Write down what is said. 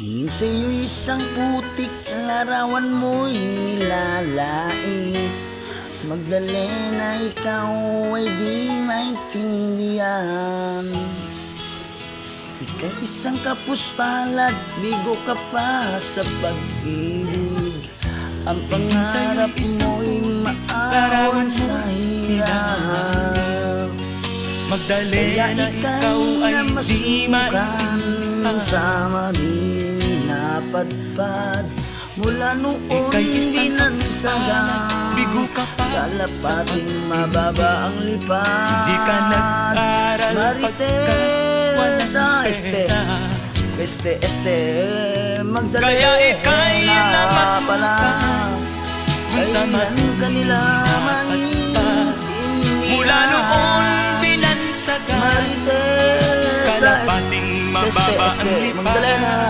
Tingin sa'yo isang putik, larawan mo'y nilalait. Magdalena, ikaw ay di maintindihan. Ika'y isang kapus-palad, bigo ka pa sa pag-ibig. Ang pangarap mo'y maawan sa hirap. Magdalena, ikaw ay di maintindihan. Sa maling napadpad mula noon binansagan, bigo ka pa kalapating mababa ang lipad. Hindi ka nag-aral Marites sa este Magdalena, kaya ika'y napasukan kung sa kailan kanila maintindihan. Mula noon binansagan, Marites sa kalapating mababa ang lipad. Magdalena.